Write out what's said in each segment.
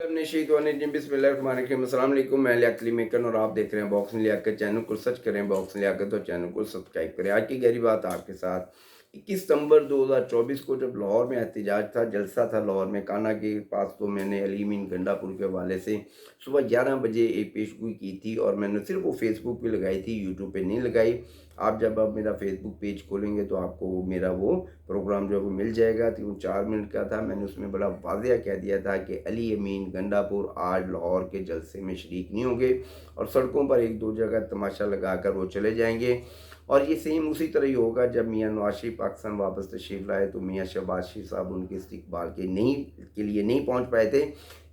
बिस्मिल्लाहिर्रहमानिर्रहीम। अस्सलाम वालेकुम। मैं लियाकत अली मेकर और आप देख रहे हैं बॉक्स लियाकत। चैनल को सर्च करें बॉक्स लियाकत और चैनल को सब्सक्राइब करें। आज की गहरी बात आपके साथ 21 सितंबर 2024 को जब लाहौर में एहतजाज था, जलसा था लाहौर में काना के पास, तो मैंने अली अमीन गंडापुर के हवाले से सुबह 11 बजे एक पेशगोई की थी और मैंने सिर्फ वो फेसबुक पे लगाई थी, यूट्यूब पे नहीं लगाई। आप जब आप मेरा फेसबुक पेज खोलेंगे तो आपको मेरा वो प्रोग्राम जो है वो मिल जाएगा। तो वो 4 मिनट का था। मैंने उसमें बड़ा वाज़ेह कह दिया था कि अली अमीन गंडापुर आज लाहौर के जलसे में शरीक नहीं होंगे और सड़कों पर एक दो जगह तमाशा लगाकर वो चले जाएंगे। और ये सेम उसी तरह ही होगा। जब मियाँ नवाज शरीफ पाकिस्तान वापस तशरीफ़ लाए तो मियाँ शहबाज शरीफ साहब उनके इस्तकबाल के लिए नहीं पहुँच पाए थे।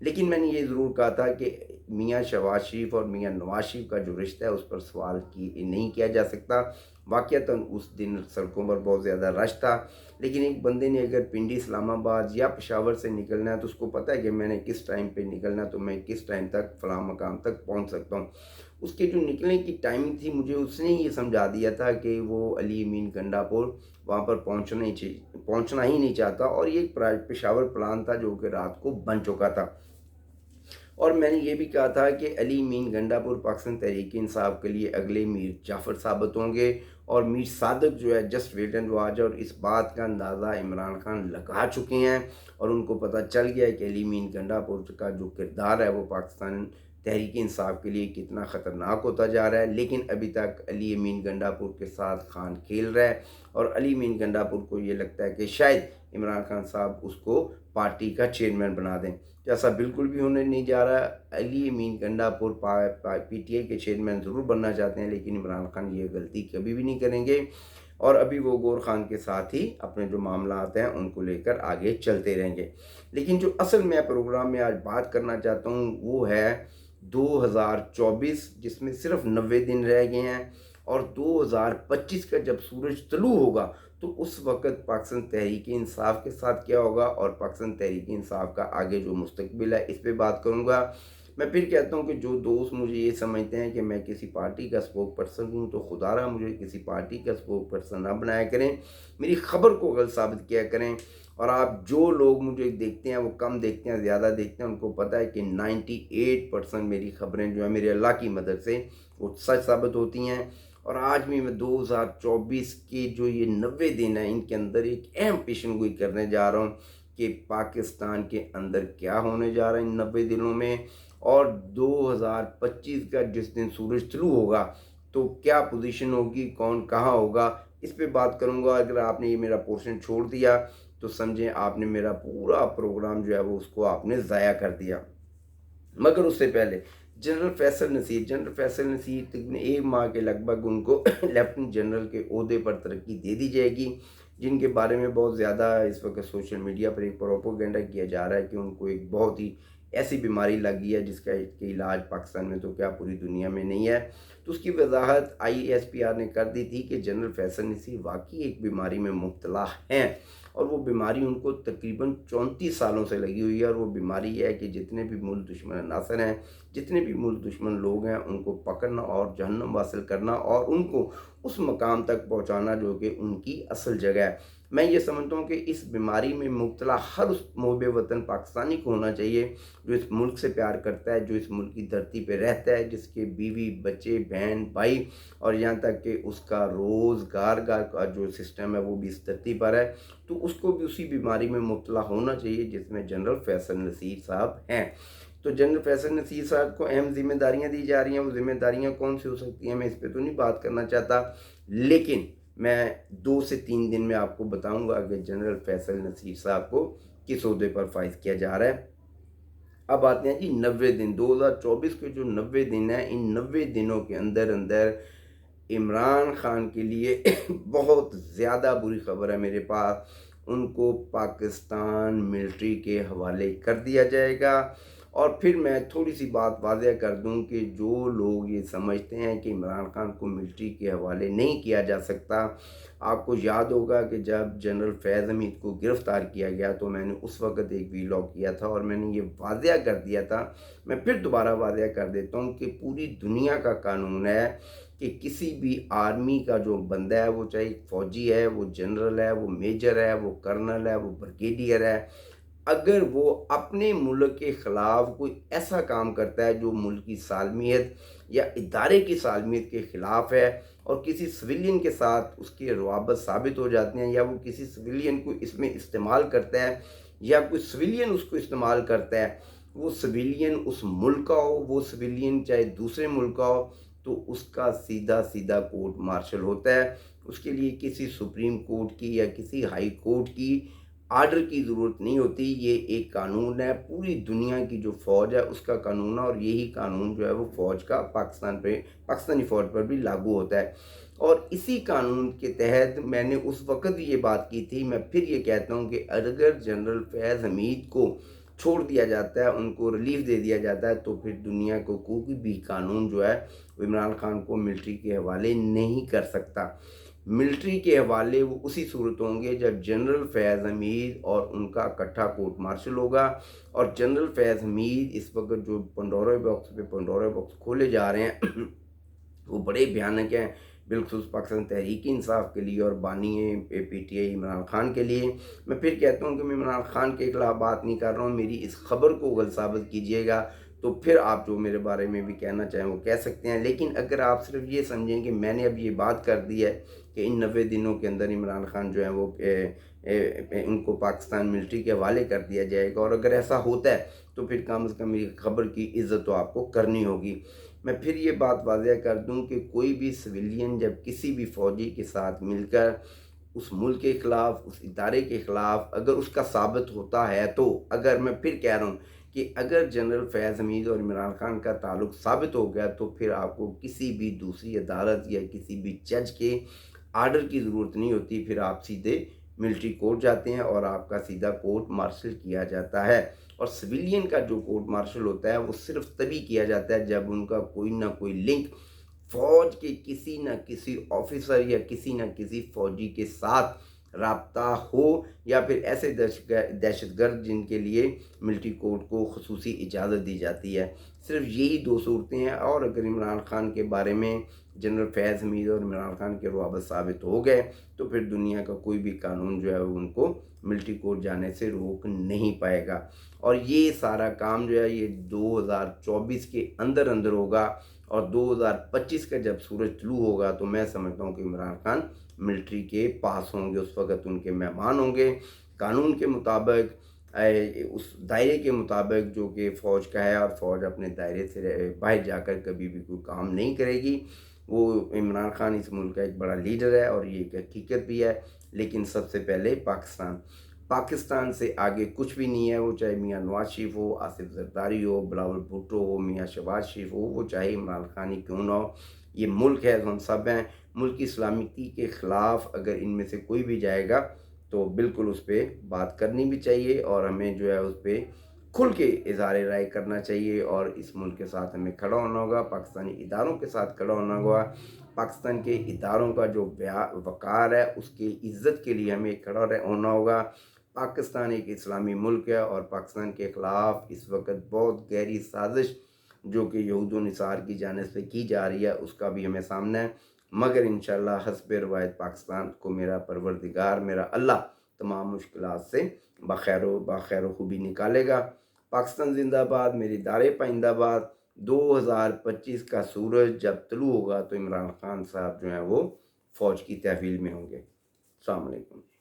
लेकिन मैंने ये ज़रूर कहा था कि मियाँ शहबाज शरीफ और मियाँ नवाज शरीफ का जो रिश्ता है उस पर सवाल नहीं किया जा सकता। वाक़तन उस दिन सड़कों पर बहुत ज़्यादा रश था, लेकिन एक बंदे ने अगर पिंडी इस्लामाबाद या पेशावर से निकलना है तो उसको पता है कि मैंने किस टाइम पे निकलना, तो मैं किस टाइम तक फ़लाँ मकाम तक पहुंच सकता हूं। उसके जो निकलने की टाइमिंग थी, मुझे उसने ये समझा दिया था कि वो अली अमीन गंडापुर वहाँ पर पहुँचना ही नहीं चाहता। और ये एक पेशावर प्लान था जो कि रात को बन चुका था। और मैंने ये भी कहा था कि अली मीन गंडापुर पाकिस्तान तहरीक इंसाफ के लिए अगले मीर जाफ़र साबित होंगे और मीर सादक जो है जस्ट वेट एंड वॉच। और इस बात का अंदाज़ा इमरान खान लगा चुके हैं और उनको पता चल गया है कि अली मीन गंडापुर का जो किरदार है वो पाकिस्तान तहरीक इंसाफ के लिए कितना ख़तरनाक होता जा रहा है। लेकिन अभी तक अली अमीन गंडापुर के साथ खान खेल रहा है और अली अमीन गंडापुर को ये लगता है कि शायद इमरान खान साहब उसको पार्टी का चेयरमैन बना दें। ऐसा बिल्कुल भी होने नहीं जा रहा। अली अमीन गंडापुर पीटीआई के चेयरमैन ज़रूर बनना चाहते हैं, लेकिन इमरान खान ये गलती कभी भी नहीं करेंगे और अभी वो गौर खान के साथ ही अपने जो मामला आते हैं उनको लेकर आगे चलते रहेंगे। लेकिन जो असल मैं प्रोग्राम में आज बात करना चाहता हूँ वो है 2024, जिसमें सिर्फ 90 दिन रह गए हैं। और 2025 का जब सूरज तलू होगा तो उस वक़्त पाकिस्तान तहरीक इंसाफ के साथ क्या होगा और पाकिस्तान तहरीक इंसाफ का आगे जो मुस्तकबिल है, इस पे बात करूँगा। मैं फिर कहता हूँ कि जो दोस्त मुझे ये समझते हैं कि मैं किसी पार्टी का स्पोक पर्सन हूँ, तो खुदारा मुझे किसी पार्टी का स्पोक पर्सन ना बनाया करें, मेरी ख़बर को गलत साबित किया करें। और आप जो लोग मुझे देखते हैं वो कम देखते हैं ज़्यादा देखते हैं, उनको पता है कि 98% मेरी ख़बरें जो है मेरे अल्लाह की मदद से वो सच साबित होती हैं। और आज भी मैं 2024 के जो ये 90 दिन हैं, इनके अंदर एक अहम पेशन गोई करने जा रहा हूँ कि पाकिस्तान के अंदर क्या होने जा रहा है इन 90 दिनों में। और 2025 का जिस दिन सूरज तुलू होगा तो क्या पोजीशन होगी, कौन कहाँ होगा, इस पे बात करूँगा। अगर आपने ये मेरा पोर्शन छोड़ दिया तो समझें आपने मेरा पूरा प्रोग्राम जो है वो उसको आपने ज़ाया कर दिया। मगर उससे पहले जनरल फैसल नसीर तकरीबन एक माह के लगभग उनको लेफ्टिनेंट जनरल के ओहदे पर तरक्की दे दी जाएगी, जिनके बारे में बहुत ज़्यादा इस वक्त सोशल मीडिया पर एक प्रोपोगेंडा किया जा रहा है कि उनको एक बहुत ही ऐसी बीमारी लगी है जिसका इसके इलाज पाकिस्तान में तो क्या पूरी दुनिया में नहीं है। तो उसकी वजाहत ISPR ने कर दी थी कि जनरल फैसल नसीर वाकई एक बीमारी में मुब्तला हैं और वो बीमारी उनको तकरीबन 34 सालों से लगी हुई है। और वो बीमारी है कि जितने भी मुल्क दुश्मन नासर हैं, जितने भी मुल्क दुश्मन लोग हैं, उनको पकड़ना और जहन्नम हासिल करना और उनको उस मकाम तक पहुंचाना जो कि उनकी असल जगह है। मैं ये समझता हूँ कि इस बीमारी में मुब्तला हर उस मोहब्बे वतन पाकिस्तानी को होना चाहिए जो इस मुल्क से प्यार करता है, जो इस मुल्क की धरती पे रहता है, जिसके बीवी बच्चे बहन भाई और यहाँ तक कि उसका रोज़गार का जो सिस्टम है वो भी इस धरती पर है। तो उसको भी उसी बीमारी में मुब्तला होना चाहिए जिसमें जनरल फैसल नसीर साहब हैं। तो जनरल फैसल नसीर साहब को अहम जिम्मेदारियां दी जा रही हैं। वो जिम्मेदारियां कौन सी हो सकती हैं मैं इस पर तो नहीं बात करना चाहता, लेकिन मैं 2 से 3 दिन में आपको बताऊंगा कि जनरल फैसल नसीर साहब को किस ओहदे पर फाइज किया जा रहा है। अब आते हैं जी 90 दिन। 2024 के जो 90 दिन हैं, इन 90 दिनों के अंदर अंदर इमरान खान के लिए बहुत ज़्यादा बुरी खबर है मेरे पास। उनको पाकिस्तान मिलिट्री के हवाले कर दिया जाएगा। और फिर मैं थोड़ी सी बात वाज़ेह कर दूं कि जो लोग ये समझते हैं कि इमरान खान को मिलिट्री के हवाले नहीं किया जा सकता, आपको याद होगा कि जब जनरल फैज़ हमीद को गिरफ़्तार किया गया तो मैंने उस वक़्त एक वीलॉग किया था और मैंने ये वाज़ेह कर दिया था। मैं फिर दोबारा वाज़ेह कर देता हूँ कि पूरी दुनिया का कानून है कि किसी भी आर्मी का जो बंदा है, वो चाहे फ़ौजी है, वो जनरल है, वो मेजर है, वो कर्नल है, वो ब्रिगेडियर है, اگر وہ اپنے ملک کے خلاف کوئی ایسا کام کرتا ہے جو ملک کی سالمیت یا ادارے کی سالمیت کے خلاف ہے اور کسی سویلین کے ساتھ اس کے روابط ثابت ہو جاتے ہیں، یا وہ کسی سویلین کو اس میں استعمال کرتا ہے یا کوئی سویلین اس کو استعمال کرتا ہے، وہ سویلین اس ملک کا ہو، وہ سویلین چاہے دوسرے ملک کا ہو، تو اس کا سیدھا سیدھا کورٹ مارشل ہوتا ہے۔ اس کے لیے کسی سپریم کورٹ کی یا کسی ہائی کورٹ کی آرڈر کی ضرورت نہیں ہوتی۔ یہ ایک قانون ہے، پوری دنیا کی جو فوج ہے اس کا قانون ہے، اور یہی قانون جو ہے وہ فوج کا پاکستانی فوج پر بھی لاگو ہوتا ہے۔ اور اسی قانون کے تحت میں نے اس وقت یہ بات کی تھی، میں پھر یہ کہتا ہوں کہ اگر جنرل فیض حمید کو چھوڑ دیا جاتا ہے، ان کو ریلیف دے دیا جاتا ہے، تو پھر دنیا کو کوئی بھی قانون جو ہے وہ عمران خان کو ملٹری کے حوالے نہیں کر سکتا۔ ملٹری کے حوالے وہ اسی صورت ہوں گے جب جنرل فیض حمید اور ان کا اکٹھا کورٹ مارشل ہوگا، اور جنرل فیض حمید اس وقت جو پنڈورا باکس کھولے جا رہے ہیں وہ بڑے بھیانک ہیں، بالخصوص پاکستان تحریک انصاف کے لیے اور بانی P T I Imran Khan کے لیے۔ میں پھر کہتا ہوں کہ میں عمران خان کے خلاف بات نہیں کر رہا ہوں، میری اس خبر کو غلط ثابت کیجیے گا تو پھر آپ جو میرے بارے میں بھی کہنا چاہیں وہ کہہ سکتے ہیں، لیکن اگر آپ صرف یہ سمجھیں کہ میں نے اب یہ بات کر دی ہے کہ ان 90 دنوں کے اندر عمران خان جو ہیں وہ ان کو پاکستان ملٹری کے حوالے کر دیا جائے گا، اور اگر ایسا ہوتا ہے تو پھر کم از کم میری خبر کی عزت تو آپ کو کرنی ہوگی۔ میں پھر یہ بات واضح کر دوں کہ کوئی بھی سویلین جب کسی بھی فوجی کے ساتھ مل کر اس ملک کے خلاف، اس ادارے کے خلاف اگر اس کا ثابت ہوتا ہے، تو اگر میں پھر کہہ رہا ہوں کہ اگر جنرل فیض حمید اور عمران خان کا تعلق ثابت ہو گیا، تو پھر آپ کو کسی بھی دوسری عدالت یا کسی بھی جج کے آرڈر کی ضرورت نہیں ہوتی، پھر آپ سیدھے ملٹری کورٹ جاتے ہیں اور آپ کا سیدھا کورٹ مارشل کیا جاتا ہے۔ اور سویلین کا جو کورٹ مارشل ہوتا ہے وہ صرف تبھی کیا جاتا ہے جب ان کا کوئی نہ کوئی لنک فوج کے کسی نہ کسی آفیسر یا کسی نہ کسی فوجی کے ساتھ رابطہ ہو، یا پھر ایسے دہشت گرد جن کے لیے ملٹری کورٹ کو خصوصی اجازت دی جاتی ہے۔ صرف یہی دو صورتیں ہیں، اور اگر عمران خان کے بارے میں جنرل فیض حمید اور عمران خان کے روابط ثابت ہو گئے تو پھر دنیا کا کوئی بھی قانون جو ہے ان کو ملٹری کورٹ جانے سے روک نہیں پائے گا۔ اور یہ سارا کام جو ہے یہ 2024 کے اندر ہوگا، اور 2025 کا جب سورج طلوع ہوگا تو میں سمجھتا ہوں کہ عمران خان ملٹری کے پاس ہوں گے، اس وقت ان کے مہمان ہوں گے، قانون کے مطابق، اس دائرے کے مطابق جو کہ فوج کا ہے، اور فوج اپنے دائرے سے باہر جا کر کبھی بھی کوئی کام نہیں کرے گی۔ وہ عمران خان اس ملک کا ایک بڑا لیڈر ہے اور یہ ایک حقیقت بھی ہے، لیکن سب سے پہلے پاکستان سے آگے کچھ بھی نہیں ہے، وہ چاہے میاں نواز شریف ہو، آصف زرداری ہو، بلاول بھٹو ہو، میاں شہباز شریف ہو، وہ چاہے عمران خان ہی کیوں نہ ہو، یہ ملک ہے، ہم سب ہیں۔ ملک کی سلامتی کے خلاف اگر ان میں سے کوئی بھی جائے گا تو بالکل اس پہ بات کرنی بھی چاہیے، اور ہمیں جو ہے اس پہ کھل کے اظہار رائے کرنا چاہیے، اور اس ملک کے ساتھ ہمیں کھڑا ہونا ہوگا، پاکستانی اداروں کے ساتھ کھڑا ہونا ہوگا۔ پاکستان کے اداروں کا جو وقار ہے اس کی عزت کے لیے ہمیں کھڑا ہونا ہوگا۔ پاکستان ایک اسلامی ملک ہے، اور پاکستان کے خلاف اس وقت بہت گہری سازش جو کہ یہود و نصار کی جانب سے کی جا رہی ہے اس کا بھی ہمیں سامنا ہے، مگر انشاءاللہ حسب روایت پاکستان کو میرا پروردگار، میرا اللہ تمام مشکلات سے بخیر و خوبی نکالے گا۔ پاکستان زندہ باد، میری دارے پائندہ باد۔ 2025 کا سورج جب طلوع ہوگا تو عمران خان صاحب جو ہیں وہ فوج کی تحویل میں ہوں گے۔ السلام علیکم۔